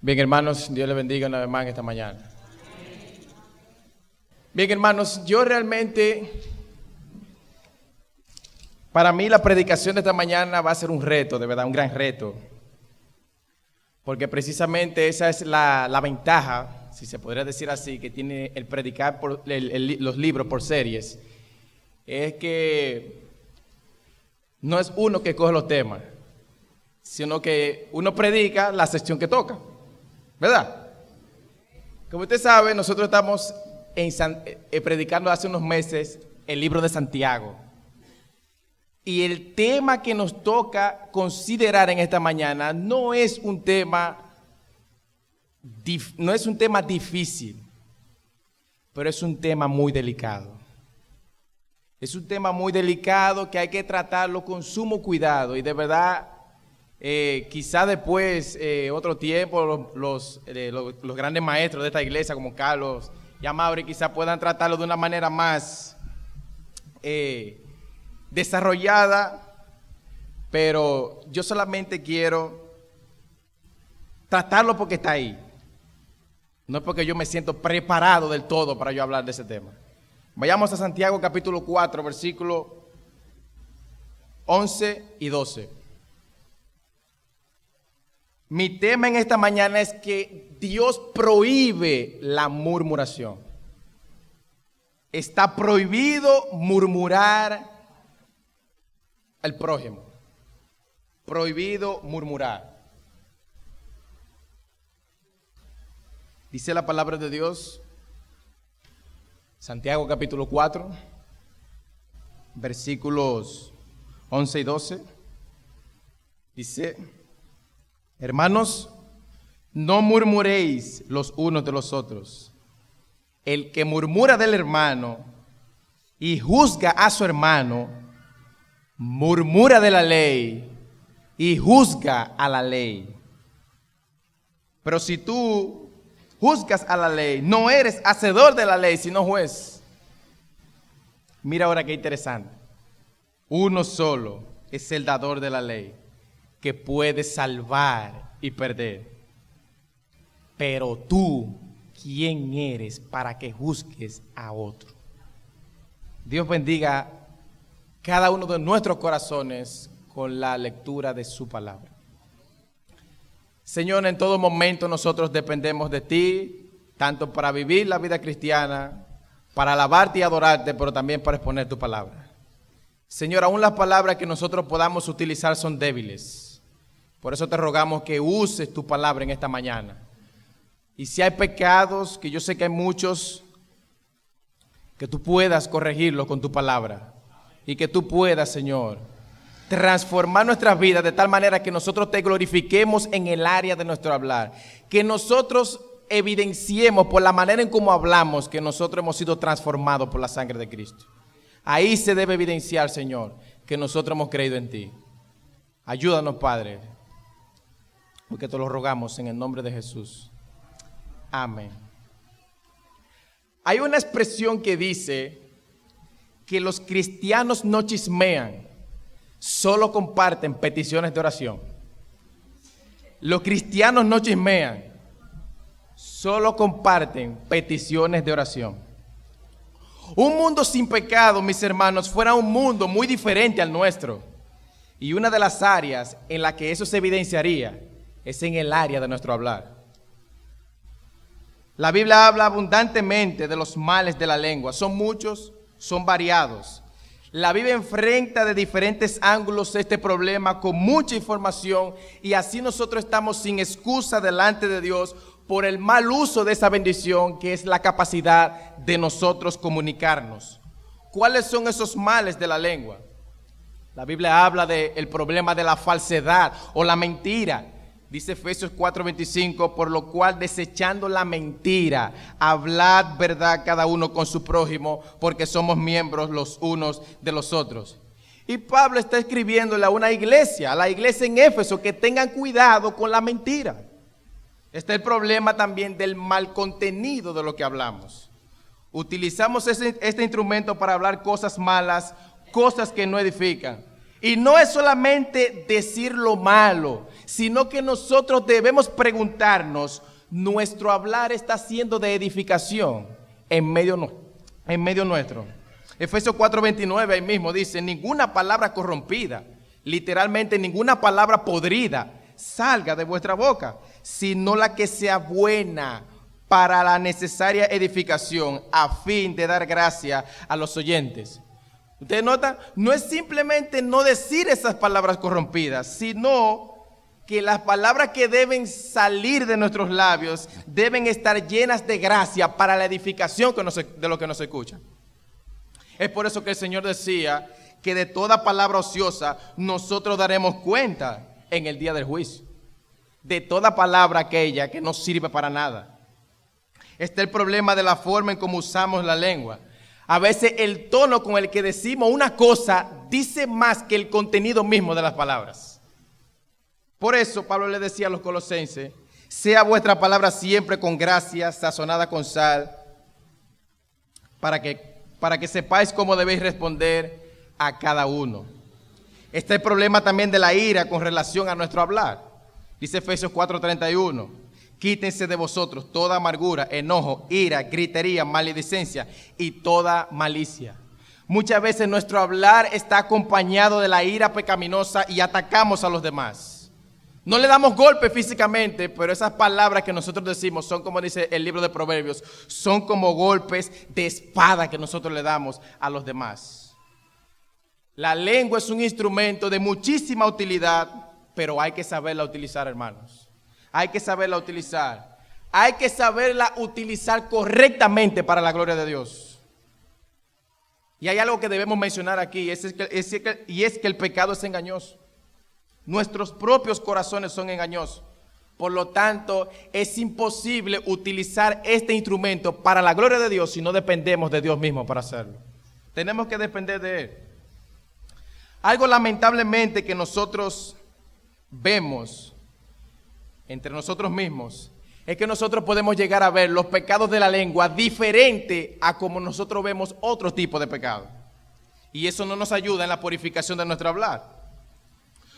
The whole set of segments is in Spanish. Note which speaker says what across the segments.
Speaker 1: Bien, hermanos, Dios les bendiga una vez más en esta mañana. Bien, hermanos, yo realmente, para mí la predicación de esta mañana va a ser un reto, de verdad, un gran reto. Porque precisamente esa es la ventaja, si se podría decir así, que tiene el predicar por los libros por series. Es que no es uno que coge los temas, sino que uno predica la sección que toca, ¿verdad? Como usted sabe, nosotros estamos predicando hace unos meses el libro de Santiago. Y el tema que nos toca considerar en esta mañana no es un tema difícil, pero es un tema muy delicado. Es un tema muy delicado que hay que tratarlo con sumo cuidado y de verdad, quizá después, otro tiempo, los grandes maestros de esta iglesia como Carlos y Amaury quizá puedan tratarlo de una manera más desarrollada, pero yo solamente quiero tratarlo porque está ahí, no porque yo me siento preparado del todo para yo hablar de ese tema. Vayamos a Santiago capítulo 4, versículos 11 y 12. Mi tema en esta mañana es que Dios prohíbe la murmuración. Está prohibido murmurar al prójimo. Prohibido murmurar. Dice la palabra de Dios, Santiago capítulo 4, versículos 11 y 12. Dice: hermanos, no murmuréis los unos de los otros. El que murmura del hermano y juzga a su hermano, murmura de la ley y juzga a la ley. Pero si tú juzgas a la ley, no eres hacedor de la ley, sino juez. Mira ahora qué interesante. Uno solo es el dador de la ley, que puede salvar y perder. Pero tú, ¿quién eres para que juzgues a otro? Dios bendiga cada uno de nuestros corazones con la lectura de su palabra. Señor, en todo momento nosotros dependemos de ti, tanto para vivir la vida cristiana, para alabarte y adorarte, pero también para exponer tu palabra. Señor, aún las palabras que nosotros podamos utilizar son débiles. Por eso te rogamos que uses tu palabra en esta mañana. Y si hay pecados, que yo sé que hay muchos, que tú puedas corregirlos con tu palabra. Y que tú puedas, Señor, transformar nuestras vidas de tal manera que nosotros te glorifiquemos en el área de nuestro hablar. Que nosotros evidenciemos por la manera en cómo hablamos que nosotros hemos sido transformados por la sangre de Cristo. Ahí se debe evidenciar, Señor, que nosotros hemos creído en ti. Ayúdanos, Padre, porque te lo rogamos en el nombre de Jesús. Amén. Hay una expresión que dice que los cristianos no chismean, solo comparten peticiones de oración. Los cristianos no chismean, solo comparten peticiones de oración. Un mundo sin pecado, mis hermanos, fuera un mundo muy diferente al nuestro. Y una de las áreas en la que eso se evidenciaría es en el área de nuestro hablar. La Biblia habla abundantemente de los males de la lengua. Son muchos, son variados. La Biblia enfrenta de diferentes ángulos este problema con mucha información y así nosotros estamos sin excusa delante de Dios por el mal uso de esa bendición que es la capacidad de nosotros comunicarnos. ¿Cuáles son esos males de la lengua? La Biblia habla del problema de la falsedad o la mentira. Dice Efesios 4:25, por lo cual desechando la mentira, hablad verdad cada uno con su prójimo, porque somos miembros los unos de los otros. Y Pablo está escribiéndole a una iglesia, a la iglesia en Éfeso, que tengan cuidado con la mentira. Está el problema también del mal contenido de lo que hablamos. Utilizamos este instrumento para hablar cosas malas, cosas que no edifican. Y no es solamente decir lo malo, sino que nosotros debemos preguntarnos, ¿nuestro hablar está siendo de edificación en medio nuestro? Efesios 4:29 ahí mismo dice, ninguna palabra corrompida, literalmente ninguna palabra podrida salga de vuestra boca, sino la que sea buena para la necesaria edificación, a fin de dar gracia a los oyentes. ¿Ustedes notan? No es simplemente no decir esas palabras corrompidas, sino que las palabras que deben salir de nuestros labios deben estar llenas de gracia para la edificación de lo que nos escucha. Es por eso que el Señor decía que de toda palabra ociosa nosotros daremos cuenta en el día del juicio. De toda palabra aquella que no sirve para nada. Está el problema de la forma en cómo usamos la lengua. A veces el tono con el que decimos una cosa dice más que el contenido mismo de las palabras. Por eso Pablo le decía a los colosenses, sea vuestra palabra siempre con gracia, sazonada con sal, para que sepáis cómo debéis responder a cada uno. Está el problema también de la ira con relación a nuestro hablar. Dice Efesios 4:31. Quítense de vosotros toda amargura, enojo, ira, gritería, maledicencia y toda malicia. Muchas veces nuestro hablar está acompañado de la ira pecaminosa y atacamos a los demás. No le damos golpe físicamente, pero esas palabras que nosotros decimos son, como dice el libro de Proverbios, son como golpes de espada que nosotros le damos a los demás. La lengua es un instrumento de muchísima utilidad, pero hay que saberla utilizar, hermanos. Hay que saberla utilizar. Hay que saberla utilizar correctamente para la gloria de Dios. Y hay algo que debemos mencionar aquí, y es que el pecado es engañoso. Nuestros propios corazones son engañosos. Por lo tanto, es imposible utilizar este instrumento para la gloria de Dios si no dependemos de Dios mismo para hacerlo. Tenemos que depender de Él. Algo lamentablemente que nosotros vemos entre nosotros mismos es que nosotros podemos llegar a ver los pecados de la lengua diferente a como nosotros vemos otro tipo de pecado. Y eso no nos ayuda en la purificación de nuestro hablar.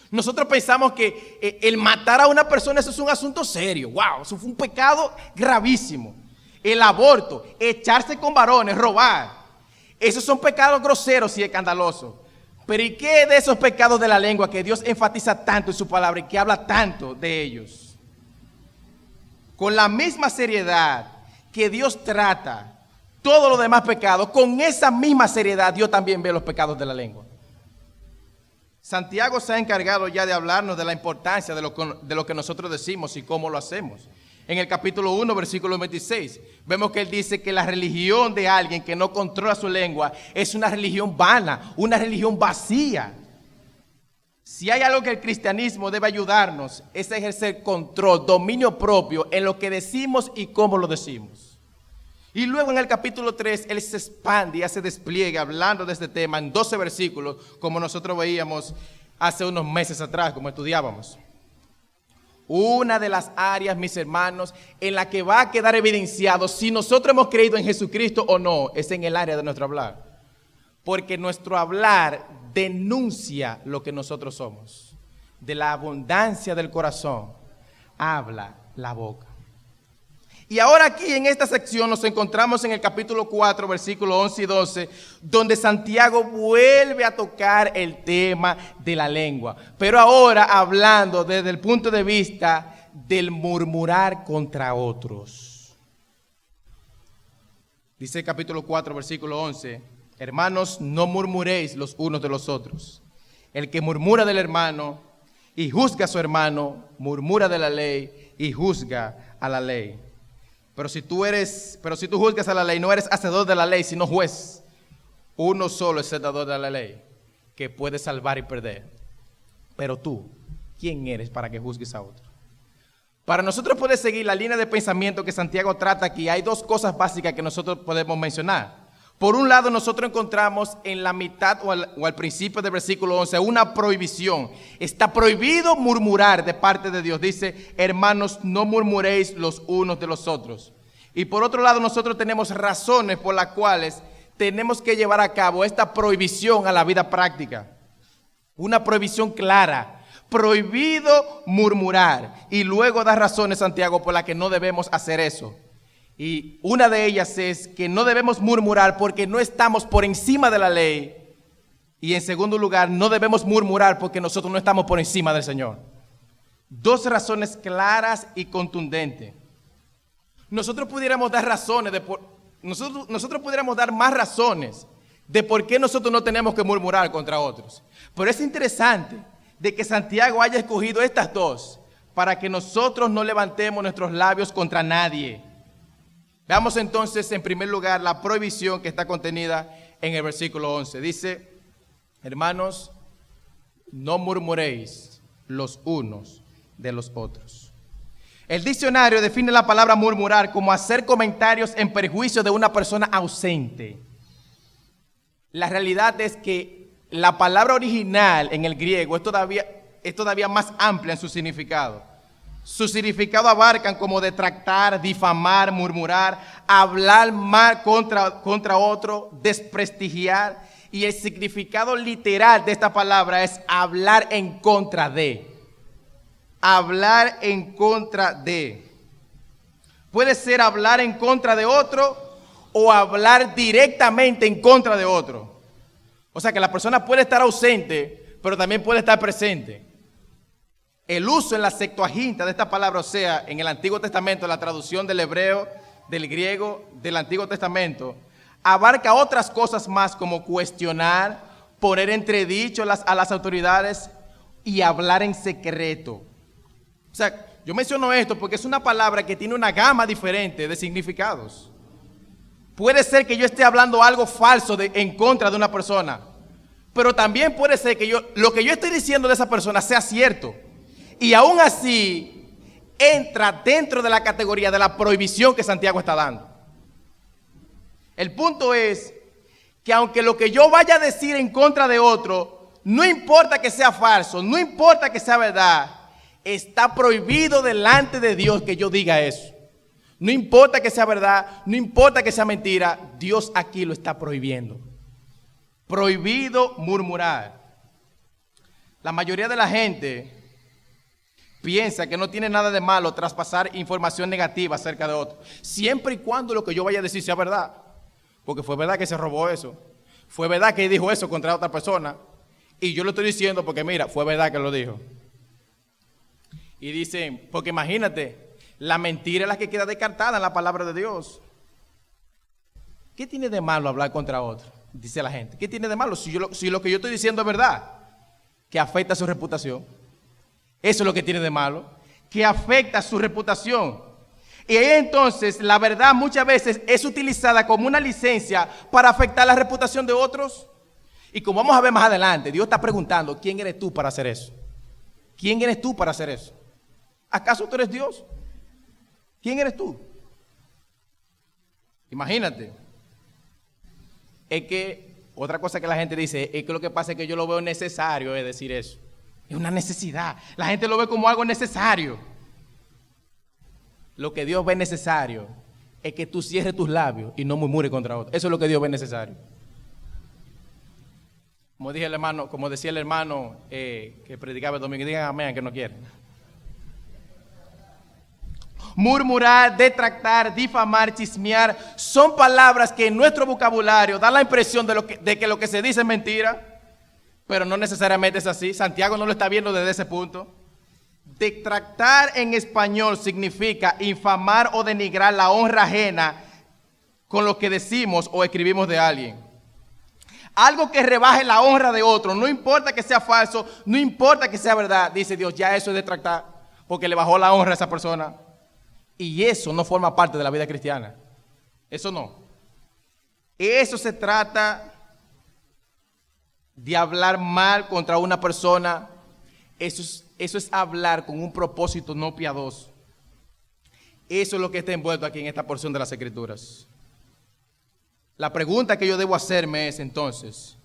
Speaker 1: Nosotros pensamos que el matar a una persona, eso es un asunto serio. ¡Wow! Eso fue un pecado gravísimo. El aborto, echarse con varones, robar. Esos son pecados groseros y escandalosos. Pero ¿y qué de esos pecados de la lengua que Dios enfatiza tanto en su palabra y que habla tanto de ellos? Con la misma seriedad que Dios trata todos los demás pecados, con esa misma seriedad Dios también ve los pecados de la lengua. Santiago se ha encargado ya de hablarnos de la importancia de lo que nosotros decimos y cómo lo hacemos. En el capítulo 1, versículo 26, vemos que él dice que la religión de alguien que no controla su lengua es una religión vana, una religión vacía. Si hay algo que el cristianismo debe ayudarnos, es ejercer control, dominio propio en lo que decimos y cómo lo decimos. Y luego en el capítulo 3, él se expande y hace despliegue hablando de este tema en 12 versículos, como nosotros veíamos hace unos meses atrás, como estudiábamos. Una de las áreas, mis hermanos, en la que va a quedar evidenciado si nosotros hemos creído en Jesucristo o no, es en el área de nuestro hablar. Porque nuestro hablar denuncia lo que nosotros somos. De la abundancia del corazón habla la boca. Y ahora aquí en esta sección nos encontramos en el capítulo 4, versículos 11 y 12, donde Santiago vuelve a tocar el tema de la lengua. Pero ahora hablando desde el punto de vista del murmurar contra otros. Dice el capítulo 4, versículo 11, hermanos, no murmuréis los unos de los otros. El que murmura del hermano y juzga a su hermano, murmura de la ley y juzga a la ley. Pero si tú juzgas a la ley, no eres hacedor de la ley, sino juez. Uno solo es el dador de la ley, que puede salvar y perder. Pero tú, ¿quién eres para que juzgues a otro? Para nosotros poder seguir la línea de pensamiento que Santiago trata aquí, hay dos cosas básicas que nosotros podemos mencionar. Por un lado, nosotros encontramos en la mitad o al principio del versículo 11 una prohibición. Está prohibido murmurar de parte de Dios. Dice, hermanos, no murmuréis los unos de los otros. Y por otro lado, nosotros tenemos razones por las cuales tenemos que llevar a cabo esta prohibición a la vida práctica. Una prohibición clara. Prohibido murmurar. Y luego da razones, Santiago, por las que no debemos hacer eso. Y una de ellas es que no debemos murmurar porque no estamos por encima de la ley. Y en segundo lugar, no debemos murmurar porque nosotros no estamos por encima del Señor. Dos razones claras y contundentes. Nosotros pudiéramos dar razones, nosotros pudiéramos dar más razones de por qué nosotros no tenemos que murmurar contra otros. Pero es interesante de que Santiago haya escogido estas dos para que nosotros no levantemos nuestros labios contra nadie. Veamos entonces en primer lugar la prohibición que está contenida en el versículo 11. Dice, hermanos, no murmuréis los unos de los otros. El diccionario define la palabra murmurar como hacer comentarios en perjuicio de una persona ausente. La realidad es que la palabra original en el griego es todavía más amplia en su significado. Su significado abarcan como detractar, difamar, murmurar, hablar mal contra otro, desprestigiar. Y el significado literal de esta palabra es hablar en contra de. Hablar en contra de. Puede ser hablar en contra de otro o hablar directamente en contra de otro. O sea que la persona puede estar ausente, pero también puede estar presente. El uso en la Septuaginta de esta palabra, o sea, en el Antiguo Testamento, la traducción del hebreo, del griego, del Antiguo Testamento, abarca otras cosas más como cuestionar, poner entredicho a las autoridades y hablar en secreto. O sea, yo menciono esto porque es una palabra que tiene una gama diferente de significados. Puede ser que yo esté hablando algo falso en contra de una persona, pero también puede ser que lo que yo estoy diciendo de esa persona sea cierto. Y aún así entra dentro de la categoría de la prohibición que Santiago está dando. El punto es que aunque lo que yo vaya a decir en contra de otro, no importa que sea falso, no importa que sea verdad, está prohibido delante de Dios que yo diga eso. No importa que sea verdad, no importa que sea mentira, Dios aquí lo está prohibiendo. Prohibido murmurar. La mayoría de la gente piensa que no tiene nada de malo traspasar información negativa acerca de otro, siempre y cuando lo que yo vaya a decir sea verdad. Porque fue verdad que se robó eso, fue verdad que dijo eso contra otra persona, y yo lo estoy diciendo porque mira, fue verdad que lo dijo. Y dicen, porque imagínate, la mentira es la que queda descartada en la palabra de Dios. ¿Qué tiene de malo hablar contra otro? Dice la gente. ¿Qué tiene de malo si lo que yo estoy diciendo es verdad? Que afecta su reputación. Eso es lo que tiene de malo, que afecta su reputación. Y ahí entonces la verdad muchas veces es utilizada como una licencia para afectar la reputación de otros. Y como vamos a ver más adelante, Dios está preguntando, ¿quién eres tú para hacer eso? ¿Quién eres tú para hacer eso? ¿Acaso tú eres Dios? ¿Quién eres tú? Imagínate. Es que otra cosa que la gente dice es que lo que pasa es que yo lo veo necesario es decir eso. Es una necesidad. La gente lo ve como algo necesario. Lo que Dios ve necesario es que tú cierres tus labios y no murmures contra otro. Eso es lo que Dios ve necesario. Como decía el hermano que predicaba el domingo, digan amén que no quieren. Murmurar, detractar, difamar, chismear, son palabras que en nuestro vocabulario dan la impresión de que lo que se dice es mentira, pero no necesariamente es así. Santiago no lo está viendo desde ese punto. Detractar en español significa infamar o denigrar la honra ajena con lo que decimos o escribimos de alguien. Algo que rebaje la honra de otro, no importa que sea falso, no importa que sea verdad, dice Dios, ya eso es detractar, porque le bajó la honra a esa persona. Y eso no forma parte de la vida cristiana. Eso no. Eso se trata de hablar mal contra una persona. Eso es hablar con un propósito no piadoso. Eso es lo que está envuelto aquí en esta porción de las Escrituras. La pregunta que yo debo hacerme es entonces,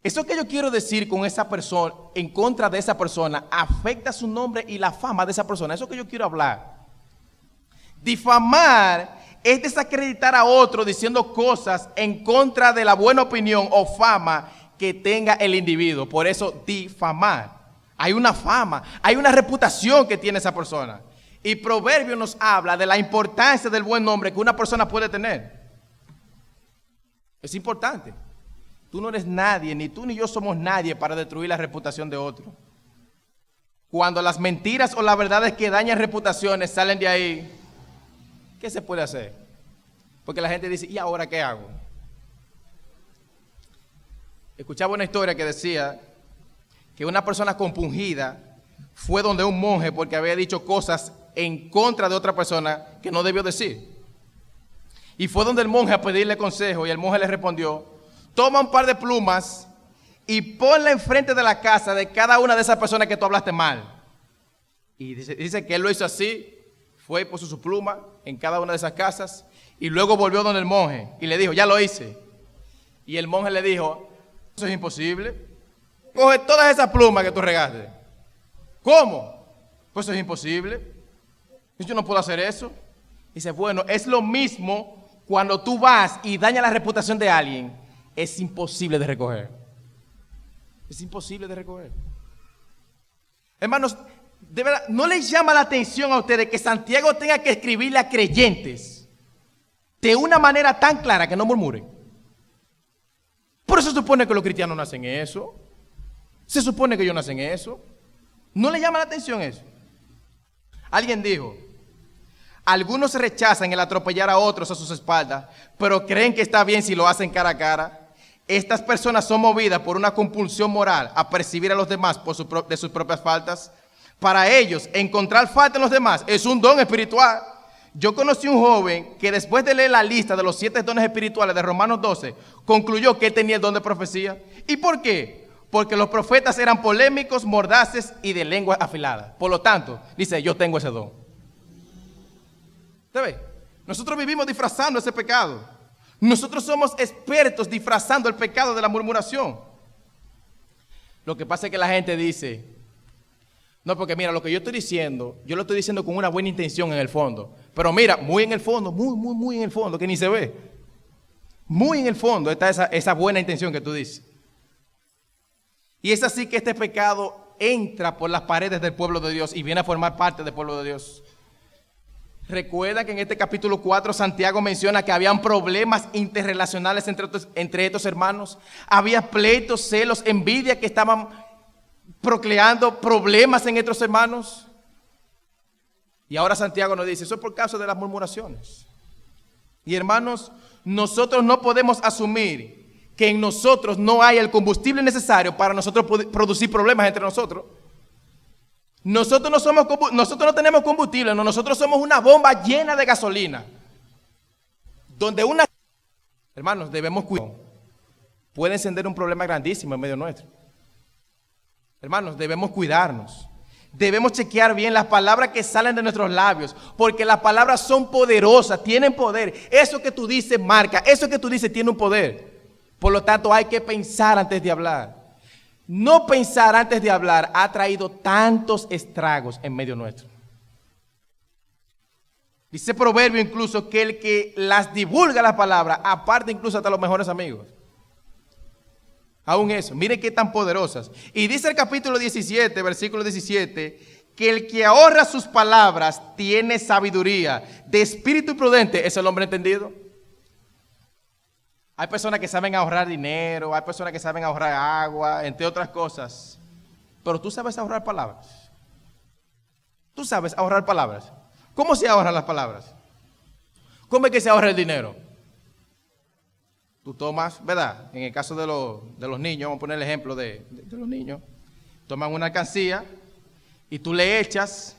Speaker 1: ¿eso que yo quiero decir con esa persona, en contra de esa persona, afecta su nombre y la fama de esa persona? Eso que yo quiero hablar. Difamar es desacreditar a otro diciendo cosas en contra de la buena opinión o fama que tenga el individuo. Por eso difamar. Hay una fama, hay una reputación que tiene esa persona. Y Proverbio nos habla de la importancia del buen nombre que una persona puede tener. Es importante. Tú no eres nadie, ni tú ni yo somos nadie para destruir la reputación de otro. Cuando las mentiras o las verdades que dañan reputaciones salen de ahí, ¿qué se puede hacer? Porque la gente dice, ¿y ahora qué hago? Escuchaba una historia que decía que una persona compungida fue donde un monje porque había dicho cosas en contra de otra persona que no debió decir. Y fue donde el monje a pedirle consejo y el monje le respondió, toma un par de plumas y ponla enfrente de la casa de cada una de esas personas que tú hablaste mal. Y dice que él lo hizo así, fue y puso su pluma en cada una de esas casas y luego volvió donde el monje y le dijo, ya lo hice. Y el monje le dijo, eso es imposible. Coge todas esas plumas que tú regaste. ¿Cómo? Pues eso es imposible. Yo no puedo hacer eso. Dice, bueno, es lo mismo cuando tú vas y dañas la reputación de alguien. Es imposible de recoger. Es imposible de recoger. Hermanos, de verdad, ¿no les llama la atención a ustedes que Santiago tenga que escribirle a creyentes de una manera tan clara que no murmuren? Por eso se supone que los cristianos no hacen eso. Se supone que ellos no hacen eso. ¿No le llama la atención eso? Alguien dijo, algunos rechazan el atropellar a otros a sus espaldas, pero creen que está bien si lo hacen cara a cara. Estas personas son movidas por una compulsión moral a percibir a los demás de sus propias faltas. Para ellos, encontrar falta en los demás es un don espiritual. Yo conocí un joven que después de leer la lista de los 7 dones espirituales de Romanos 12, concluyó que él tenía el don de profecía. ¿Y por qué? Porque los profetas eran polémicos, mordaces y de lengua afilada. Por lo tanto, dice, yo tengo ese don. ¿Usted ve? Nosotros vivimos disfrazando ese pecado. Nosotros somos expertos disfrazando el pecado de la murmuración. Lo que pasa es que la gente dice, no, porque mira, lo que yo estoy diciendo, yo lo estoy diciendo con una buena intención en el fondo. Pero mira, muy en el fondo, muy en el fondo, que ni se ve. Muy en el fondo está esa buena intención que tú dices. Y es así que este pecado entra por las paredes del pueblo de Dios y viene a formar parte del pueblo de Dios. Recuerda que en este capítulo 4 Santiago menciona que habían problemas interrelacionales entre estos hermanos. Había pleitos, celos, envidia que estaban procreando problemas en estos hermanos. Y ahora Santiago nos dice, eso es por causa de las murmuraciones. Y hermanos, nosotros no podemos asumir que en nosotros no hay el combustible necesario para nosotros producir problemas entre nosotros. Nosotros no tenemos combustible, no, nosotros somos una bomba llena de gasolina. Donde hermanos, debemos cuidar. Puede encender un problema grandísimo en medio nuestro. Hermanos, debemos cuidarnos. Debemos chequear bien las palabras que salen de nuestros labios, porque las palabras son poderosas, tienen poder. Eso que tú dices marca, eso que tú dices tiene un poder. Por lo tanto, hay que pensar antes de hablar. No pensar antes de hablar ha traído tantos estragos en medio nuestro. Dice Proverbio incluso que el que las divulga las palabras, aparte incluso hasta los mejores amigos. Aún eso, miren qué tan poderosas. Y dice el capítulo 17, versículo 17, que el que ahorra sus palabras tiene sabiduría. De espíritu prudente es el hombre entendido. Hay personas que saben ahorrar dinero, hay personas que saben ahorrar agua, entre otras cosas. Pero tú sabes ahorrar palabras. Tú sabes ahorrar palabras. ¿Cómo se ahorran las palabras? ¿Cómo es que se ahorra el dinero? Tú tomas, ¿verdad? En el caso de los niños, vamos a poner el ejemplo de los niños. Toman una alcancía y tú le echas,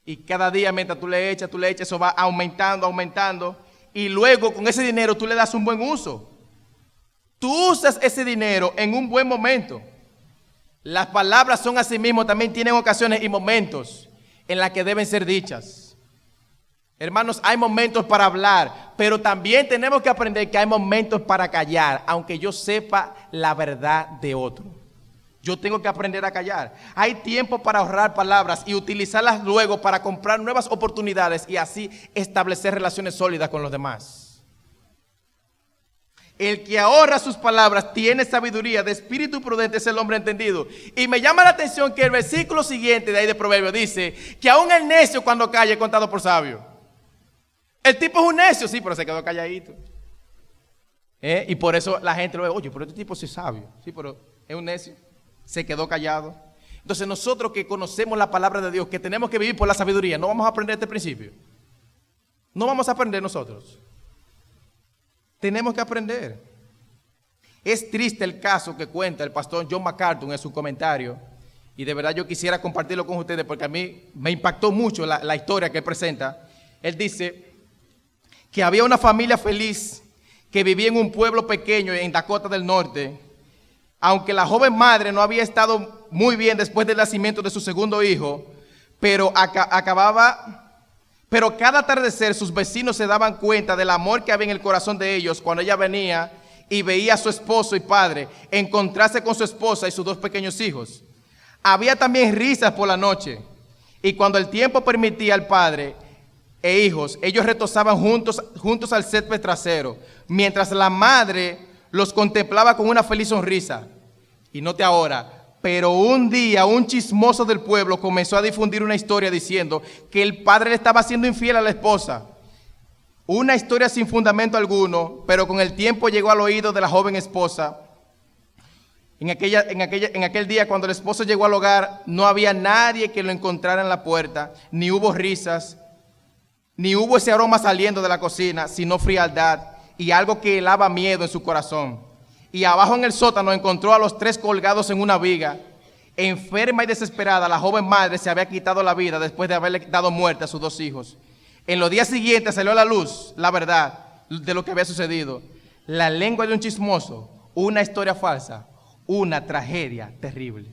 Speaker 1: y cada día mientras tú le echas, eso va aumentando. Y luego con ese dinero tú le das un buen uso. Tú usas ese dinero en un buen momento. Las palabras son asimismo, también tienen ocasiones y momentos en las que deben ser dichas. Hermanos, hay momentos para hablar, pero también tenemos que aprender que hay momentos para callar, aunque yo sepa la verdad de otro. Yo tengo que aprender a callar. Hay tiempo para ahorrar palabras y utilizarlas luego para comprar nuevas oportunidades y así establecer relaciones sólidas con los demás. El que ahorra sus palabras tiene sabiduría, de espíritu prudente es el hombre entendido. Y me llama la atención que el versículo siguiente de ahí de Proverbios dice que aún el necio cuando calla es contado por sabio. El tipo es un necio, sí, pero se quedó calladito. Y por eso la gente lo ve, oye, pero este tipo sí es sabio. Sí, pero es un necio, se quedó callado. Entonces nosotros que conocemos la palabra de Dios, que tenemos que vivir por la sabiduría, no vamos a aprender este principio. No vamos a aprender nosotros. Tenemos que aprender. Es triste el caso que cuenta el pastor John MacArthur en su comentario, y de verdad yo quisiera compartirlo con ustedes porque a mí me impactó mucho la historia que él presenta. Él dice que había una familia feliz que vivía en un pueblo pequeño en Dakota del Norte, aunque la joven madre no había estado muy bien después del nacimiento de su segundo hijo, pero cada atardecer sus vecinos se daban cuenta del amor que había en el corazón de ellos cuando ella venía y veía a su esposo y padre encontrarse con su esposa y sus dos pequeños hijos. Había también risas por la noche, y cuando el tiempo permitía al padre e hijos, ellos retozaban juntos al césped trasero, mientras la madre los contemplaba con una feliz sonrisa. Y note ahora, pero un día un chismoso del pueblo comenzó a difundir una historia diciendo que el padre le estaba siendo infiel a la esposa. Una historia sin fundamento alguno, pero con el tiempo llegó al oído de la joven esposa. En aquel día, cuando el esposo llegó al hogar, no había nadie que lo encontrara en la puerta, ni hubo risas, ni hubo ese aroma saliendo de la cocina, sino frialdad y algo que helaba miedo en su corazón. Y abajo en el sótano encontró a los tres colgados en una viga. Enferma y desesperada, la joven madre se había quitado la vida después de haberle dado muerte a sus dos hijos. En los días siguientes salió a la luz la verdad de lo que había sucedido. La lengua de un chismoso, una historia falsa, una tragedia terrible.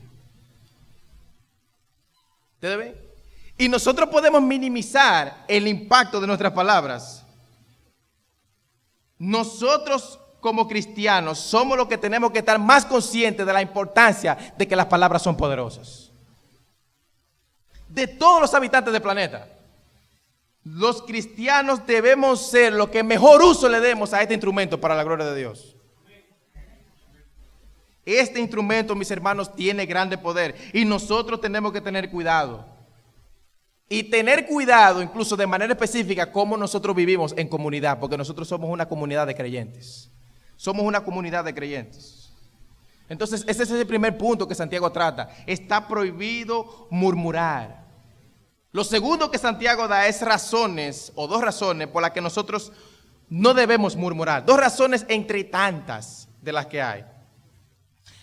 Speaker 1: ¿Ustedes ven? Y nosotros podemos minimizar el impacto de nuestras palabras. Nosotros como cristianos somos los que tenemos que estar más conscientes de la importancia de que las palabras son poderosas. De todos los habitantes del planeta, los cristianos debemos ser los que mejor uso le demos a este instrumento para la gloria de Dios. Este instrumento, mis hermanos, tiene grande poder y nosotros tenemos que tener cuidado. Y tener cuidado, incluso de manera específica, cómo nosotros vivimos en comunidad, porque nosotros somos una comunidad de creyentes. Somos una comunidad de creyentes. Entonces, ese es el primer punto que Santiago trata. Está prohibido murmurar. Lo segundo que Santiago da es razones, o dos razones, por las que nosotros no debemos murmurar. Dos razones entre tantas de las que hay.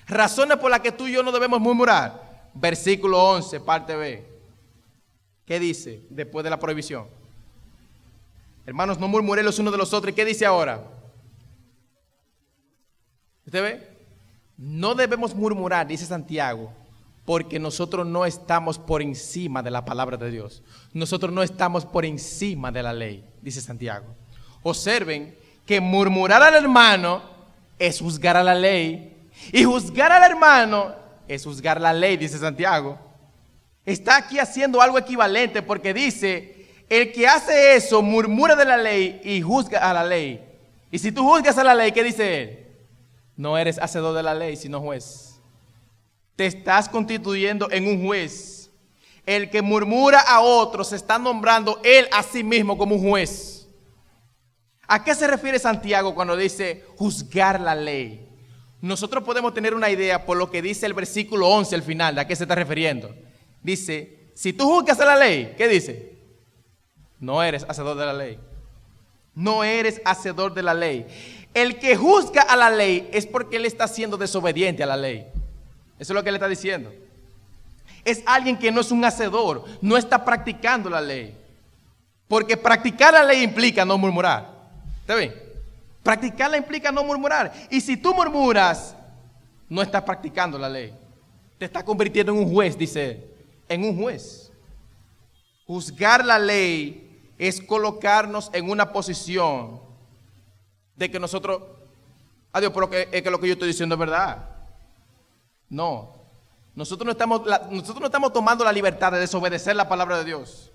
Speaker 1: Razones por las que tú y yo no debemos murmurar. Versículo 11, parte B. ¿Qué dice después de la prohibición? Hermanos, no murmuréis los unos de los otros. ¿Y qué dice ahora? ¿Usted ve? No debemos murmurar, dice Santiago, porque nosotros no estamos por encima de la palabra de Dios. Nosotros no estamos por encima de la ley, dice Santiago. Observen que murmurar al hermano es juzgar a la ley. Y juzgar al hermano es juzgar la ley, dice Santiago. Está aquí haciendo algo equivalente porque dice, el que hace eso murmura de la ley y juzga a la ley. Y si tú juzgas a la ley, ¿qué dice él? No eres hacedor de la ley, sino juez. Te estás constituyendo en un juez. El que murmura a otro se está nombrando él a sí mismo como un juez. ¿A qué se refiere Santiago cuando dice juzgar la ley? Nosotros podemos tener una idea por lo que dice el versículo 11 al final, ¿a qué se está refiriendo? Dice, si tú juzgas a la ley, ¿qué dice? No eres hacedor de la ley. No eres hacedor de la ley. El que juzga a la ley es porque él está siendo desobediente a la ley. Eso es lo que él está diciendo. Es alguien que no es un hacedor, no está practicando la ley. Porque practicar la ley implica no murmurar. ¿Está bien? Practicarla implica no murmurar. Y si tú murmuras, no estás practicando la ley. Te estás convirtiendo en un juez, dice él. En un juez. Juzgar la ley es colocarnos en una posición de que nosotros, adiós, pero es que lo que yo estoy diciendo es verdad. No. Nosotros no estamos tomando la libertad de desobedecer la palabra de Dios.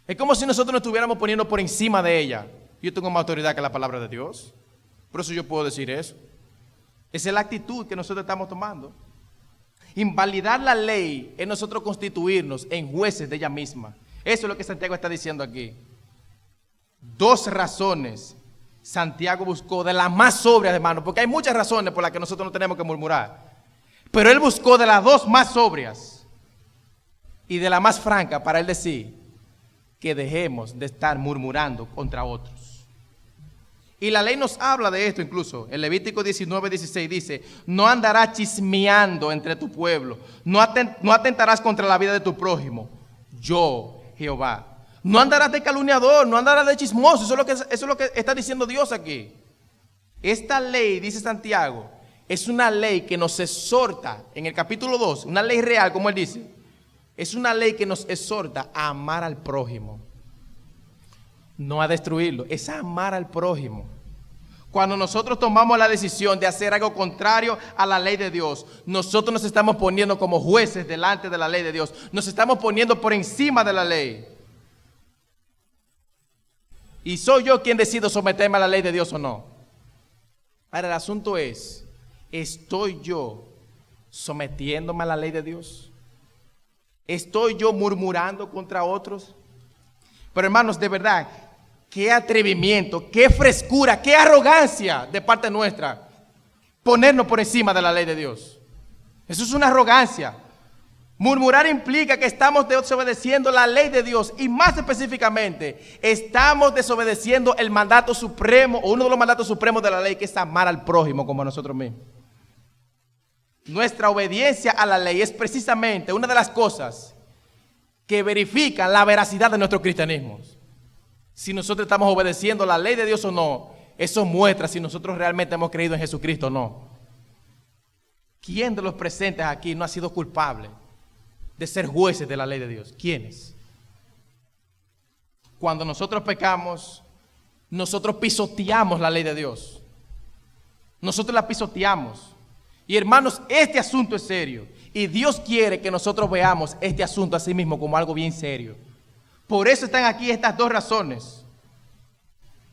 Speaker 1: Es como si nosotros nos estuviéramos poniendo por encima de ella. Yo tengo más autoridad que la palabra de Dios. Por eso yo puedo decir eso. Esa es la actitud que nosotros estamos tomando. Invalidar la ley es nosotros constituirnos en jueces de ella misma. Eso es lo que Santiago está diciendo aquí. 2 razones Santiago buscó de las más sobrias, hermano, porque hay muchas razones por las que nosotros no tenemos que murmurar. Pero él buscó de las 2 más sobrias y de la más franca para él decir que dejemos de estar murmurando contra otros. Y la ley nos habla de esto incluso. En Levítico 19:16 dice: no andarás chismeando entre tu pueblo, no atentarás contra la vida de tu prójimo, yo, Jehová. No andarás de calumniador, no andarás de chismoso. Eso es lo que está diciendo Dios aquí. Esta ley, dice Santiago, es una ley que nos exhorta, en el capítulo 2, una ley real, como él dice, es una ley que nos exhorta a amar al prójimo. No a destruirlo, es a amar al prójimo. Cuando nosotros tomamos la decisión de hacer algo contrario a la ley de Dios, nosotros nos estamos poniendo como jueces delante de la ley de Dios. Nos estamos poniendo por encima de la ley. Y soy yo quien decido someterme a la ley de Dios o no. Ahora el asunto es, ¿estoy yo sometiéndome a la ley de Dios? ¿Estoy yo murmurando contra otros? Pero hermanos, de verdad, qué atrevimiento, qué frescura, qué arrogancia de parte nuestra ponernos por encima de la ley de Dios. Eso es una arrogancia. Murmurar implica que estamos desobedeciendo la ley de Dios y más específicamente estamos desobedeciendo el mandato supremo o uno de los mandatos supremos de la ley, que es amar al prójimo como a nosotros mismos. Nuestra obediencia a la ley es precisamente una de las cosas que verifican la veracidad de nuestro cristianismo. Si nosotros estamos obedeciendo la ley de Dios o no, eso muestra si nosotros realmente hemos creído en Jesucristo o no. ¿Quién de los presentes aquí no ha sido culpable de ser jueces de la ley de Dios? ¿Quiénes? Cuando nosotros pecamos, nosotros pisoteamos la ley de Dios. Nosotros la pisoteamos. Y hermanos, este asunto es serio. Y Dios quiere que nosotros veamos este asunto a sí mismo como algo bien serio. Por eso están aquí estas 2 razones.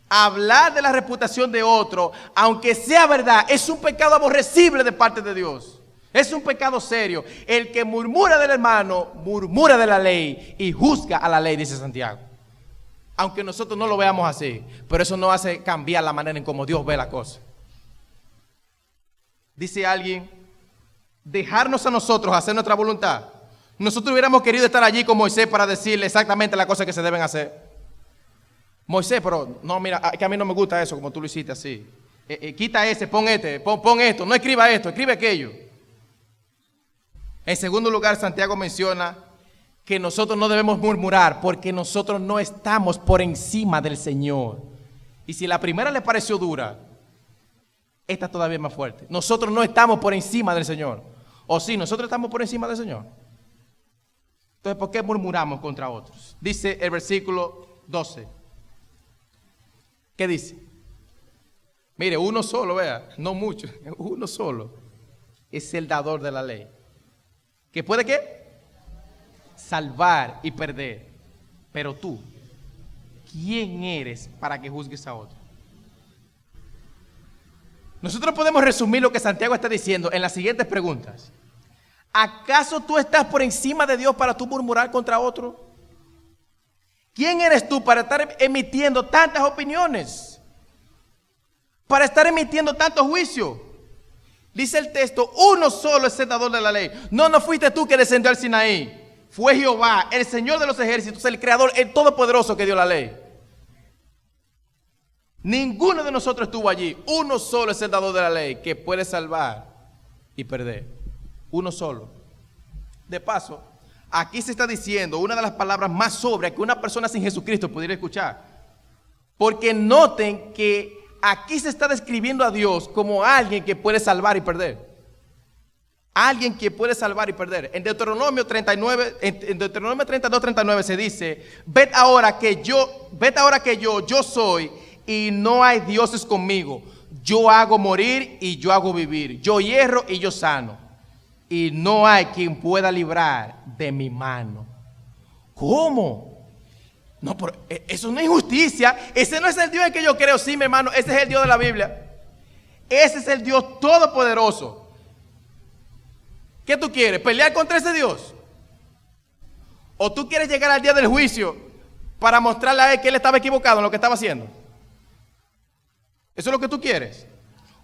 Speaker 1: Hablar de la reputación de otro, aunque sea verdad, es un pecado aborrecible de parte de Dios. Es un pecado serio. El que murmura del hermano, murmura de la ley y juzga a la ley, dice Santiago. Aunque nosotros no lo veamos así, pero eso no hace cambiar la manera en cómo Dios ve la cosa. Dice alguien, dejarnos a nosotros hacer nuestra voluntad. Nosotros hubiéramos querido estar allí con Moisés para decirle exactamente las cosas que se deben hacer. Moisés, pero no, mira, que a mí no me gusta eso como tú lo hiciste así. Quita ese, pon este, pon esto, no escriba esto, escribe aquello. En segundo lugar, Santiago menciona que nosotros no debemos murmurar porque nosotros no estamos por encima del Señor. Y si la primera le pareció dura, esta todavía es más fuerte. Nosotros no estamos por encima del Señor. O sí, nosotros estamos por encima del Señor. Entonces, ¿por qué murmuramos contra otros? Dice el versículo 12. ¿Qué dice? Mire, uno solo, vea, no mucho, uno solo es el dador de la ley. ¿Que puede qué? Salvar y perder. Pero tú, ¿quién eres para que juzgues a otro? Nosotros podemos resumir lo que Santiago está diciendo en las siguientes preguntas. ¿Acaso tú estás por encima de Dios para tú murmurar contra otro? ¿Quién eres tú para estar emitiendo tantas opiniones? Para estar emitiendo tanto juicio. Dice el texto, uno solo es el dador de la ley. No fuiste tú que descendió al Sinaí. Fue Jehová, el Señor de los ejércitos, el Creador, el Todopoderoso que dio la ley. Ninguno de nosotros estuvo allí. Uno solo es el dador de la ley que puede salvar y perder. Uno solo. De paso, aquí se está diciendo una de las palabras más sobrias que una persona sin Jesucristo pudiera escuchar. Porque noten que aquí se está describiendo a Dios como alguien que puede salvar y perder. Alguien que puede salvar y perder. En Deuteronomio 39, en Deuteronomio 32:39 se dice: ved ahora que yo soy y no hay dioses conmigo. Yo hago morir y yo hago vivir. Yo hierro y yo sano. Y no hay quien pueda librar de mi mano. ¿Cómo? No, pero eso no es injusticia. Ese no es el Dios en que yo creo. Sí, mi hermano, ese es el Dios de la Biblia. Ese es el Dios todopoderoso. ¿Qué tú quieres? ¿Pelear contra ese Dios? ¿O tú quieres llegar al día del juicio para mostrarle a él que él estaba equivocado en lo que estaba haciendo? ¿Eso es lo que tú quieres?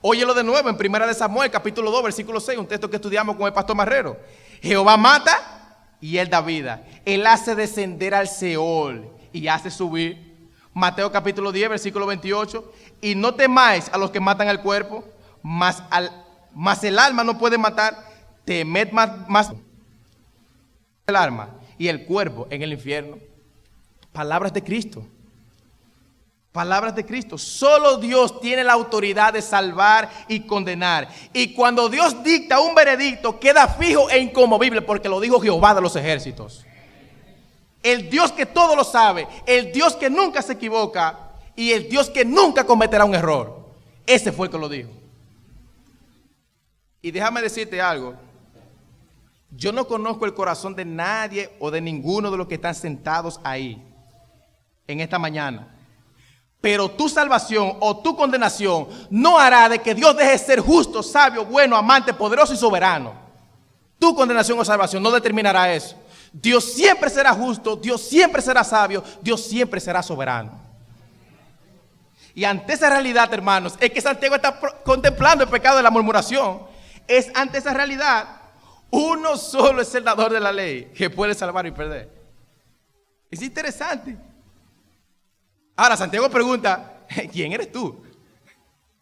Speaker 1: Óyelo de nuevo en 1 Samuel, capítulo 2, versículo 6, un texto que estudiamos con el pastor Marrero. Jehová mata y él da vida. Él hace descender al Seol y hace subir. Mateo capítulo 10, versículo 28. Y no temáis a los que matan el cuerpo, mas el alma no puede matar. Temed más el alma y el cuerpo en el infierno. Palabras de Cristo. Palabras de Cristo. Solo Dios tiene la autoridad de salvar y condenar. Y cuando Dios dicta un veredicto, queda fijo e inconmovible, porque lo dijo Jehová de los ejércitos. El Dios que todo lo sabe, el Dios que nunca se equivoca y el Dios que nunca cometerá un error. Ese fue el que lo dijo. Y déjame decirte algo. Yo no conozco el corazón de nadie o de ninguno de los que están sentados ahí en esta mañana. Pero tu salvación o tu condenación no hará de que Dios deje de ser justo, sabio, bueno, amante, poderoso y soberano. Tu condenación o salvación no determinará eso. Dios siempre será justo, Dios siempre será sabio, Dios siempre será soberano. Y ante esa realidad, hermanos, es que Santiago está contemplando el pecado de la murmuración. Es ante esa realidad, uno solo es el dador de la ley que puede salvar y perder. Es interesante. Ahora Santiago pregunta, ¿quién eres tú?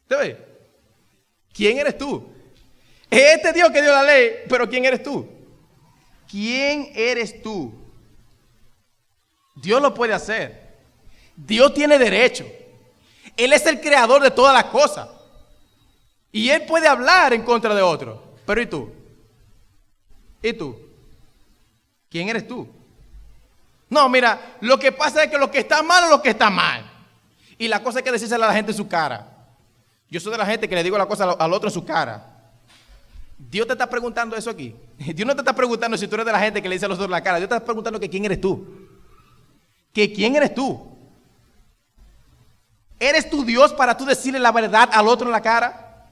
Speaker 1: ¿Te ves? ¿Quién eres tú? Es este Dios que dio la ley, pero ¿quién eres tú? ¿Quién eres tú? Dios lo puede hacer. Dios tiene derecho. Él es el creador de todas las cosas. Y Él puede hablar en contra de otro. Pero ¿y tú? ¿Y tú? ¿Quién eres tú? No, mira, lo que pasa es que lo que está mal es lo que está mal. Y la cosa hay que decírsela a la gente en su cara. Yo soy de la gente que le digo la cosa al otro en su cara. Dios te está preguntando eso aquí. Dios no te está preguntando si tú eres de la gente que le dice a los otros en la cara. Dios te está preguntando que quién eres tú. Que quién eres tú. ¿Eres tu Dios para tú decirle la verdad al otro en la cara?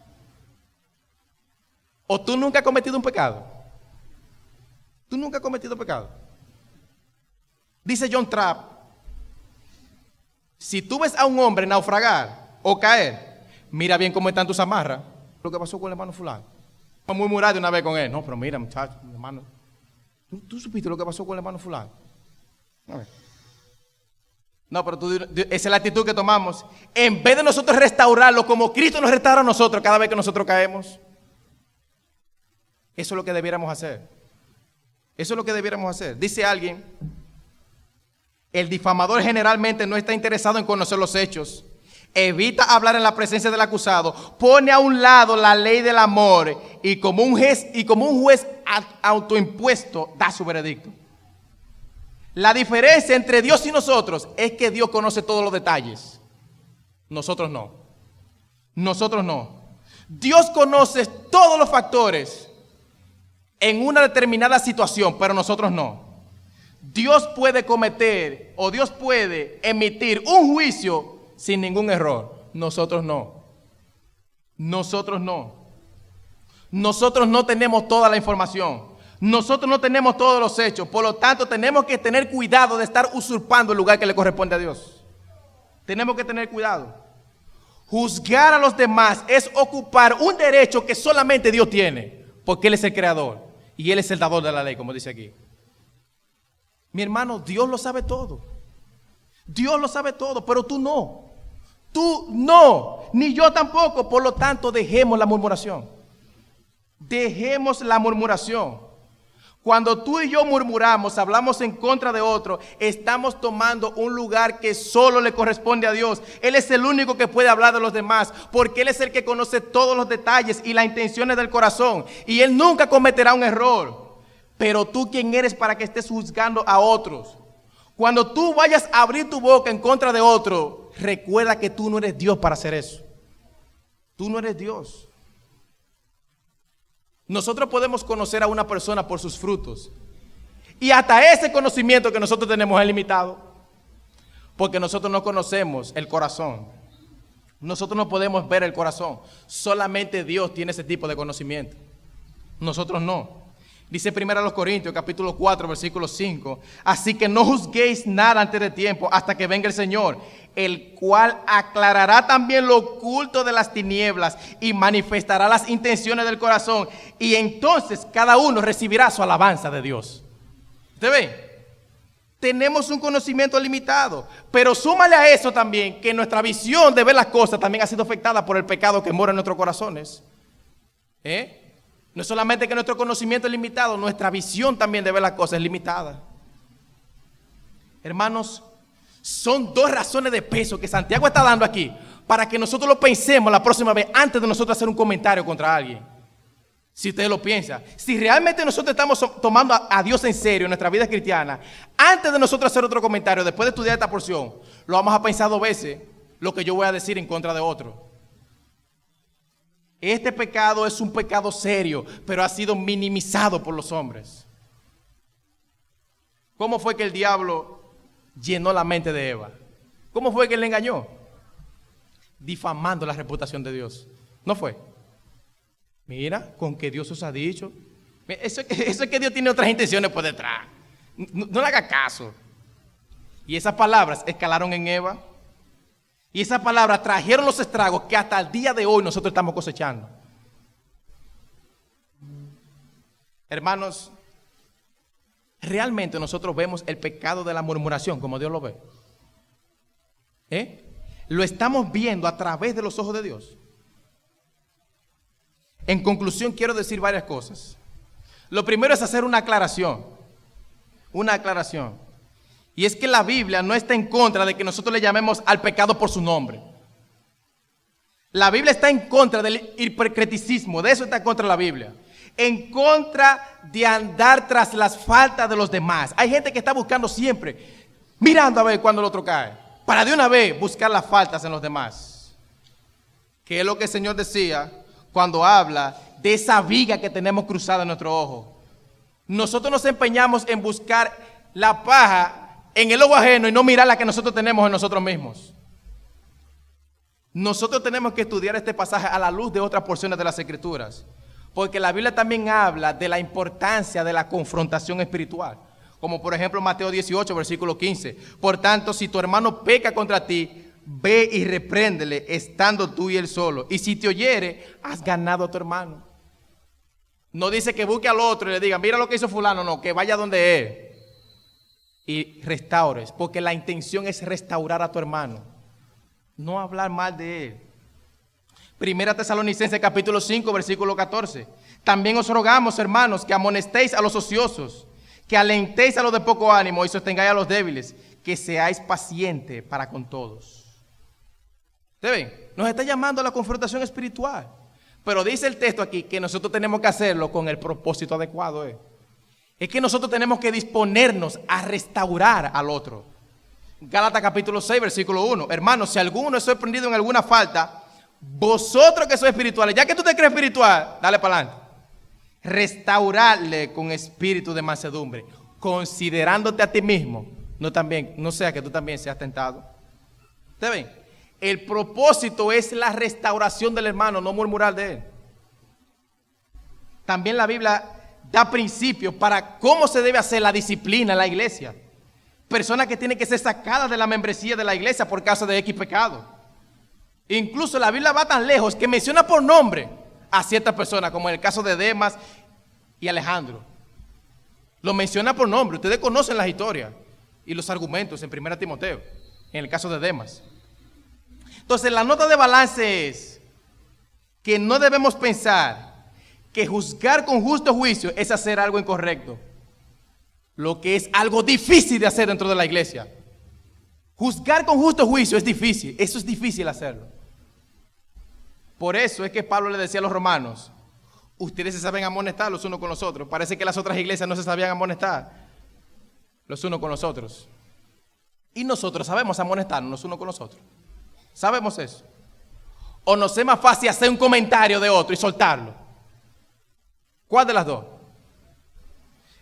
Speaker 1: ¿O tú nunca has cometido un pecado? ¿Tú nunca has cometido pecado? Dice John Trapp, si tú ves a un hombre naufragar o caer, mira bien cómo están tus amarras. Lo que pasó con el hermano fulano. Vamos a murmurar de una vez con él. No, pero mira, muchacho, hermano. ¿Tú supiste lo que pasó con el hermano fulano? A ver. No, pero esa es la actitud que tomamos. En vez de nosotros restaurarlo como Cristo nos restaura a nosotros cada vez que nosotros caemos. Eso es lo que debiéramos hacer. Eso es lo que debiéramos hacer. Dice alguien, el difamador generalmente no está interesado en conocer los hechos. Evita hablar en la presencia del acusado. Pone a un lado la ley del amor y como un juez autoimpuesto da su veredicto. La diferencia entre Dios y nosotros es que Dios conoce todos los detalles. Nosotros no. Nosotros no. Dios conoce todos los factores en una determinada situación, pero nosotros no. Dios puede cometer o Dios puede emitir un juicio sin ningún error. Nosotros no. Nosotros no. Nosotros no tenemos toda la información. Nosotros no tenemos todos los hechos. Por lo tanto, tenemos que tener cuidado de estar usurpando el lugar que le corresponde a Dios. Tenemos que tener cuidado. Juzgar a los demás es ocupar un derecho que solamente Dios tiene, porque Él es el creador y Él es el dador de la ley, como dice aquí. Mi hermano, Dios lo sabe todo. Dios lo sabe todo, pero tú no. Tú no, ni yo tampoco. Por lo tanto, dejemos la murmuración. Dejemos la murmuración. Cuando tú y yo murmuramos, hablamos en contra de otro, estamos tomando un lugar que solo le corresponde a Dios. Él es el único que puede hablar de los demás, porque Él es el que conoce todos los detalles y las intenciones del corazón. Y Él nunca cometerá un error. Pero tú, ¿quién eres para que estés juzgando a otros? Cuando tú vayas a abrir tu boca en contra de otro, recuerda que tú no eres Dios para hacer eso. Tú no eres Dios. Nosotros podemos conocer a una persona por sus frutos. Y hasta ese conocimiento que nosotros tenemos es limitado. Porque nosotros no conocemos el corazón. Nosotros no podemos ver el corazón. Solamente Dios tiene ese tipo de conocimiento. Nosotros no. Dice 1 Corintios, capítulo 4, versículo 5. Así que no juzguéis nada antes de tiempo hasta que venga el Señor, el cual aclarará también lo oculto de las tinieblas y manifestará las intenciones del corazón. Y entonces cada uno recibirá su alabanza de Dios. ¿Usted ve? Tenemos un conocimiento limitado, pero súmale a eso también que nuestra visión de ver las cosas también ha sido afectada por el pecado que mora en nuestros corazones. No es solamente que nuestro conocimiento es limitado, nuestra visión también de ver las cosas es limitada. Hermanos, son dos razones de peso que Santiago está dando aquí para que nosotros lo pensemos la próxima vez antes de nosotros hacer un comentario contra alguien. Si usted lo piensa, si realmente nosotros estamos tomando a Dios en serio en nuestra vida cristiana, antes de nosotros hacer otro comentario, después de estudiar esta porción, lo vamos a pensar 2 veces lo que yo voy a decir en contra de otro. Este pecado es un pecado serio, pero ha sido minimizado por los hombres. ¿Cómo fue que el diablo llenó la mente de Eva? ¿Cómo fue que le engañó? Difamando la reputación de Dios. ¿No fue? Mira, con que Dios os ha dicho. Eso es que Dios tiene otras intenciones por detrás. No le haga caso. Y esas palabras escalaron en Eva. Y esas palabras trajeron los estragos que hasta el día de hoy nosotros estamos cosechando. Hermanos, realmente nosotros vemos el pecado de la murmuración como Dios lo ve. Lo estamos viendo a través de los ojos de Dios. En conclusión, quiero decir varias cosas. Lo primero es hacer una aclaración. Una aclaración. Y es que la Biblia no está en contra de que nosotros le llamemos al pecado por su nombre. La Biblia está en contra del hipercreticismo, de eso está en contra la Biblia. En contra de andar tras las faltas de los demás. Hay gente que está buscando siempre, mirando a ver cuando el otro cae, para de una vez buscar las faltas en los demás. Que es lo que el Señor decía cuando habla de esa viga que tenemos cruzada en nuestro ojo. Nosotros nos empeñamos en buscar la paja en el ojo ajeno y no mirar la que nosotros tenemos en nosotros mismos. Nosotros tenemos que estudiar este pasaje a la luz de otras porciones de las Escrituras, porque la Biblia también habla de la importancia de la confrontación espiritual, como por ejemplo Mateo 18, versículo 15. Por tanto, si tu hermano peca contra ti, ve y repréndele, estando tú y él solo. Y si te oyere, has ganado a tu hermano. No dice que busque al otro y le diga, mira lo que hizo fulano, no, que vaya donde él y restaures, porque la intención es restaurar a tu hermano, no hablar mal de él. Primera Tesalonicenses capítulo 5 versículo 14. También os rogamos, hermanos, que amonestéis a los ociosos, que alentéis a los de poco ánimo y sostengáis a los débiles, que seáis pacientes para con todos. ¿Ustedes ven? Nos está llamando a la confrontación espiritual, pero dice el texto aquí que nosotros tenemos que hacerlo con el propósito adecuado. Es que nosotros tenemos que disponernos a restaurar al otro. Gálatas capítulo 6, versículo 1. Hermanos, si alguno es sorprendido en alguna falta, vosotros que sois espirituales, ya que tú te crees espiritual, dale para adelante. Restaurarle con espíritu de mansedumbre, considerándote a ti mismo, no sea que tú también seas tentado. ¿Ustedes ven? El propósito es la restauración del hermano, no murmurar de él. También la Biblia da principios para cómo se debe hacer la disciplina en la iglesia. Personas que tienen que ser sacadas de la membresía de la iglesia por causa de X pecado. Incluso la Biblia va tan lejos que menciona por nombre a ciertas personas, como en el caso de Demas y Alejandro. Lo menciona por nombre. Ustedes conocen las historias y los argumentos en 1 Timoteo, en el caso de Demas. Entonces la nota de balance es que no debemos pensar que juzgar con justo juicio es hacer algo incorrecto, lo que es algo difícil de hacer dentro de la iglesia. Juzgar con justo juicio es difícil, eso es difícil hacerlo. Por eso es que Pablo le decía a los romanos, ustedes se saben amonestar los unos con los otros. Parece que las otras iglesias no se sabían amonestar los unos con los otros. Y nosotros sabemos amonestarnos los unos con los otros. ¿Sabemos eso? ¿O nos es más fácil hacer un comentario de otro y soltarlo? ¿Cuál de las dos?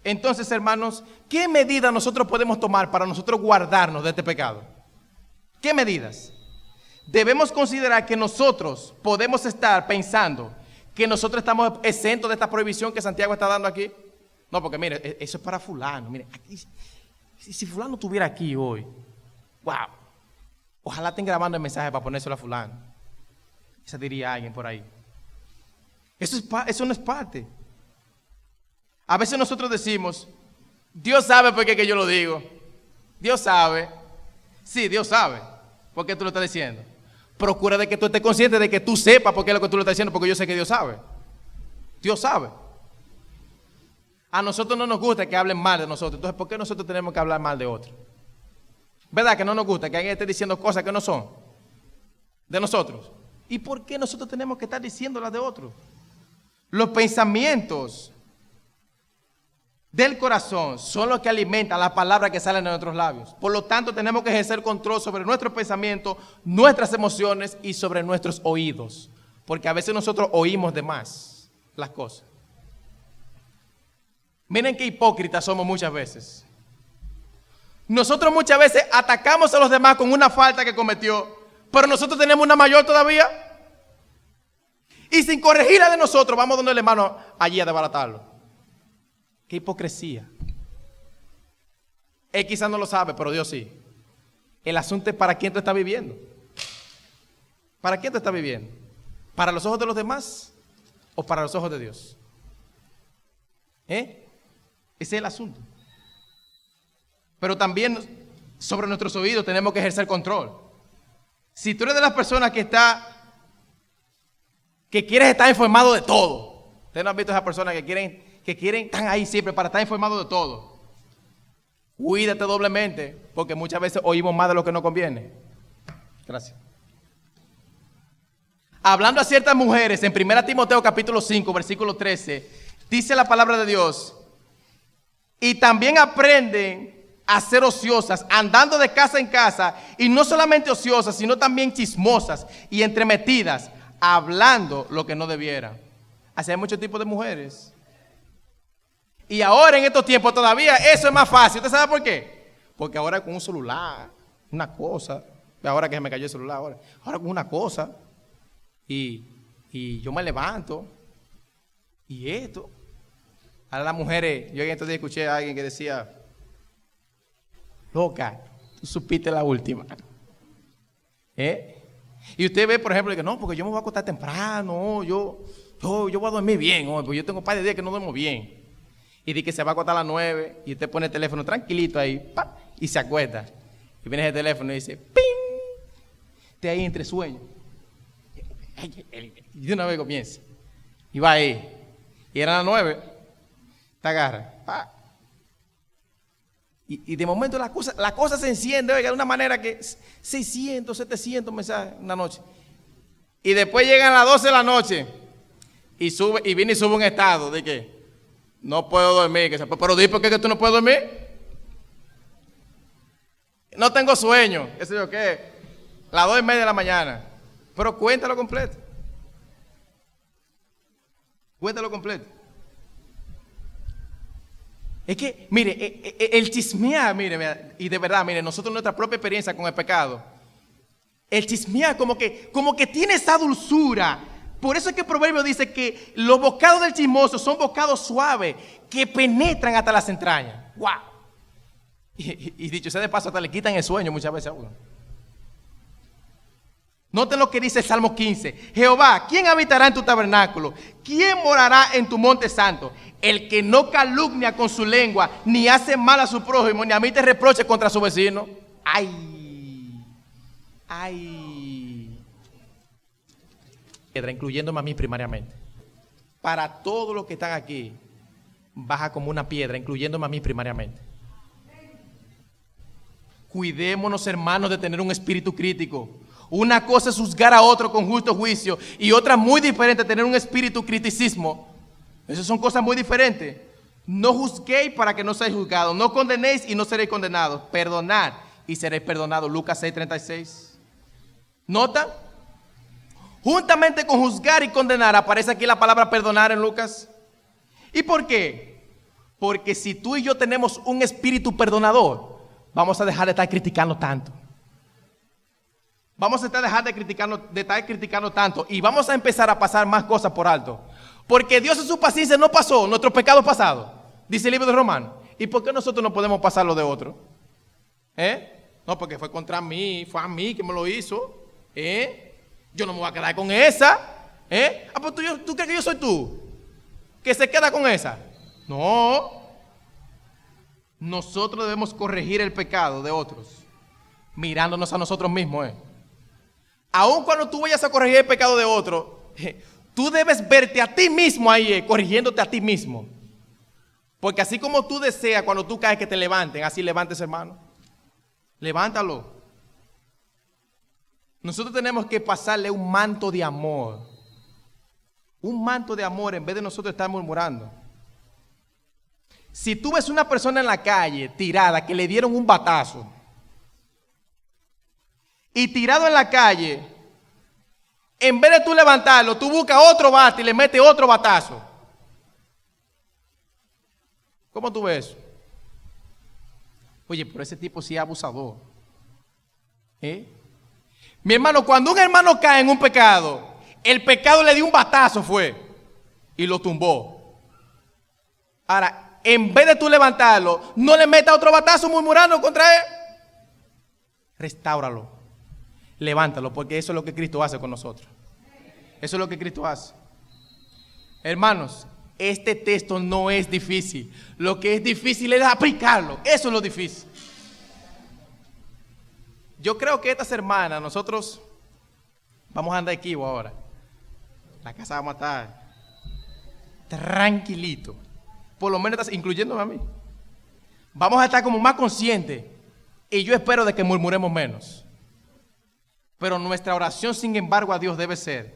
Speaker 1: Entonces, hermanos, ¿qué medidas nosotros podemos tomar para nosotros guardarnos de este pecado? ¿Qué medidas? debemos considerar que nosotros podemos estar pensando que nosotros estamos exentos de esta prohibición que Santiago está dando aquí. No, porque mire, eso es para fulano. Mire, aquí, si fulano estuviera aquí hoy, wow, ojalá estén grabando el mensaje para ponérselo a fulano. Eso diría alguien por ahí. Eso no es parte. A veces nosotros decimos, Dios sabe por qué que yo lo digo. Dios sabe. Sí, Dios sabe. ¿Por qué tú lo estás diciendo? Procura de que tú estés consciente de que tú sepas por qué es lo que tú lo estás diciendo, porque yo sé que Dios sabe. Dios sabe. A nosotros no nos gusta que hablen mal de nosotros. Entonces, ¿por qué nosotros tenemos que hablar mal de otros? ¿Verdad que no nos gusta que alguien esté diciendo cosas que no son de nosotros? ¿Y por qué nosotros tenemos que estar diciéndolas de otros? Los pensamientos del corazón son los que alimentan las palabras que salen de nuestros labios. Por lo tanto, tenemos que ejercer control sobre nuestros pensamientos, nuestras emociones y sobre nuestros oídos. Porque a veces nosotros oímos de más las cosas. Miren qué hipócritas somos muchas veces. Nosotros muchas veces atacamos a los demás con una falta que cometió, pero nosotros tenemos una mayor todavía. Y sin corregir la de nosotros, vamos donde el hermano allí a desbaratarlo. Qué hipocresía. Él quizás no lo sabe, pero Dios sí. El asunto es para quién tú estás viviendo. ¿Para quién tú estás viviendo? ¿Para los ojos de los demás o para los ojos de Dios? Ese es el asunto. Pero también sobre nuestros oídos tenemos que ejercer control. Si tú eres de las personas que quieres estar informado de todo. Ustedes no han visto a esas personas que quieren, están ahí siempre para estar informados de todo. Cuídate doblemente, porque muchas veces oímos más de lo que nos conviene. Gracias. Hablando a ciertas mujeres, en 1 Timoteo capítulo 5, versículo 13, dice la palabra de Dios, y también aprenden a ser ociosas, andando de casa en casa, y no solamente ociosas, sino también chismosas y entremetidas, hablando lo que no debiera. Así hay muchos tipos de mujeres. Y ahora en estos tiempos todavía eso es más fácil. ¿Usted sabe por qué? Porque ahora con un celular, una cosa, ahora que se me cayó el celular, ahora con una cosa, y yo me levanto, y esto. Ahora las mujeres, yo en estos días escuché a alguien que decía, loca, tú supiste la última. Y usted ve, por ejemplo, que no, porque yo me voy a acostar temprano, yo voy a dormir bien, porque yo tengo un par de días que no duermo bien. Y dice que se va a acostar a las 9 y usted pone el teléfono tranquilito ahí, ¡pap! Y se acuesta. Y viene ese teléfono y dice, ¡ping! Te ahí entre sueños. Y de una vez comienza. Y va ahí. Y eran las 9, te agarra. ¡Pap! Y de momento la cosa se enciende, oiga, de una manera que 600, 700 mensajes una noche. Y después llegan las 12 de la noche y viene y sube un estado de que no puedo dormir. Pero di por qué que tú no puedes dormir. No tengo sueño, qué sé yo qué. Las 2:30 de la mañana. Pero cuéntalo completo. Cuéntalo completo. Es que, mire, el chismear, mire, y de verdad, mire, nosotros nuestra propia experiencia con el pecado, el chismear como que tiene esa dulzura. Por eso es que el proverbio dice que los bocados del chismoso son bocados suaves que penetran hasta las entrañas. ¡Wow! Y dicho sea de paso, hasta le quitan el sueño muchas veces a uno. Noten lo que dice el Salmo 15. Jehová, ¿quién habitará en tu tabernáculo? ¿Quién morará en tu monte santo? El que no calumnia con su lengua, ni hace mal a su prójimo, ni admite reproche contra su vecino. ¡Ay! ¡Ay! Piedra, incluyéndome a mí primariamente. Para todos los que están aquí, baja como una piedra, incluyéndome a mí primariamente. Cuidémonos, hermanos, de tener un espíritu crítico. Una cosa es juzgar a otro con justo juicio y otra muy diferente, tener un espíritu criticismo. Esas son cosas muy diferentes. No juzguéis para que no seáis juzgados. No condenéis y no seréis condenados. Perdonad y seréis perdonados. Lucas 6:36. ¿Nota? Juntamente con juzgar y condenar, aparece aquí la palabra perdonar en Lucas. ¿Y por qué? Porque si tú y yo tenemos un espíritu perdonador, vamos a dejar de estar criticando tanto. Vamos a dejar de estar criticando tanto y vamos a empezar a pasar más cosas por alto. Porque Dios en su paciencia no pasó nuestros pecados pasados, dice el libro de Romanos. ¿Y por qué nosotros no podemos pasar lo de otro? No, porque fue contra mí, fue a mí que me lo hizo. Yo no me voy a quedar con esa. Pues ¿tú crees que yo soy tú? ¿Que se queda con esa? No. Nosotros debemos corregir el pecado de otros, mirándonos a nosotros mismos. Aun cuando tú vayas a corregir el pecado de otro, tú debes verte a ti mismo ahí, corrigiéndote a ti mismo. Porque así como tú deseas cuando tú caes que te levanten, así levantes, hermano. Levántalo. Nosotros tenemos que pasarle un manto de amor. Un manto de amor en vez de nosotros estar murmurando. Si tú ves una persona en la calle tirada que le dieron un batazo y tirado en la calle, en vez de tú levantarlo, tú buscas otro bate y le metes otro batazo. ¿Cómo tú ves? Oye, pero ese tipo sí es abusador. Mi hermano, cuando un hermano cae en un pecado, el pecado le dio un batazo y lo tumbó. Ahora, en vez de tú levantarlo, no le metas otro batazo murmurando contra él. Restáuralo. Levántalo, porque eso es lo que Cristo hace con nosotros. Eso es lo que Cristo hace. Hermanos, este texto no es difícil. Lo que es difícil es aplicarlo. Eso es lo difícil. Yo creo que esta semana nosotros vamos a andar aquí ahora. La casa vamos a estar tranquilito. Por lo menos incluyéndome a mí. Vamos a estar como más conscientes. Y yo espero de que murmuremos menos. Pero nuestra oración, sin embargo, a Dios debe ser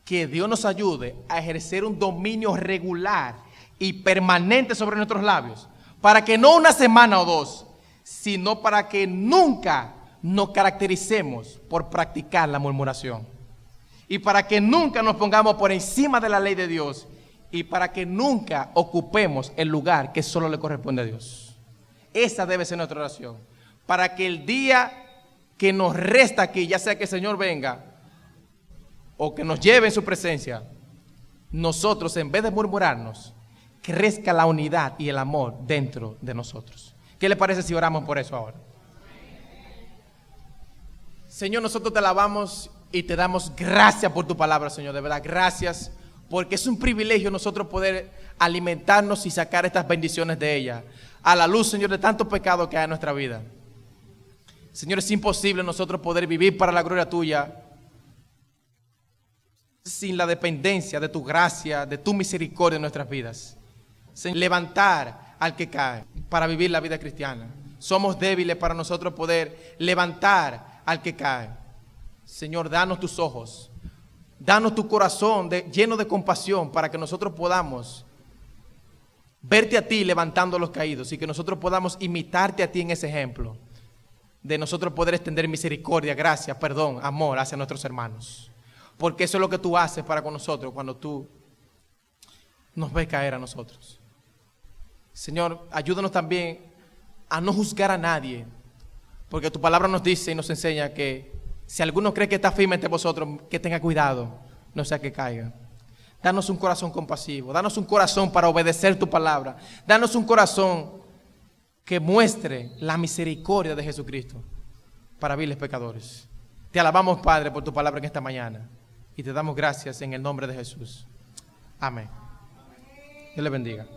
Speaker 1: que Dios nos ayude a ejercer un dominio regular y permanente sobre nuestros labios. Para que no una semana o dos, sino para que nunca nos caractericemos por practicar la murmuración. Y para que nunca nos pongamos por encima de la ley de Dios. Y para que nunca ocupemos el lugar que solo le corresponde a Dios. Esa debe ser nuestra oración. Para que el día que nos resta aquí, ya sea que el Señor venga o que nos lleve en su presencia, nosotros, en vez de murmurarnos, crezca la unidad y el amor dentro de nosotros. ¿Qué le parece si oramos por eso ahora? Señor, nosotros te alabamos y te damos gracias por tu palabra, Señor. De verdad, gracias. Porque es un privilegio nosotros poder alimentarnos y sacar estas bendiciones de ella. A la luz, Señor, de tanto pecado que hay en nuestra vida. Señor, es imposible nosotros poder vivir para la gloria tuya sin la dependencia de tu gracia, de tu misericordia en nuestras vidas. Señor, levantar al que cae para vivir la vida cristiana. Somos débiles para nosotros poder levantar al que cae. Señor, danos tus ojos. Danos tu corazón lleno de compasión para que nosotros podamos verte a ti levantando a los caídos y que nosotros podamos imitarte a ti en ese ejemplo de nosotros poder extender misericordia, gracia, perdón, amor hacia nuestros hermanos. Porque eso es lo que tú haces para con nosotros cuando tú nos ves caer a nosotros. Señor, ayúdanos también a no juzgar a nadie, porque tu palabra nos dice y nos enseña que si alguno cree que está firme entre vosotros, que tenga cuidado, no sea que caiga. Danos un corazón compasivo, danos un corazón para obedecer tu palabra, danos un corazón que muestre la misericordia de Jesucristo para viles pecadores. Te alabamos, Padre, por tu palabra en esta mañana y te damos gracias en el nombre de Jesús. Amén. Dios le bendiga.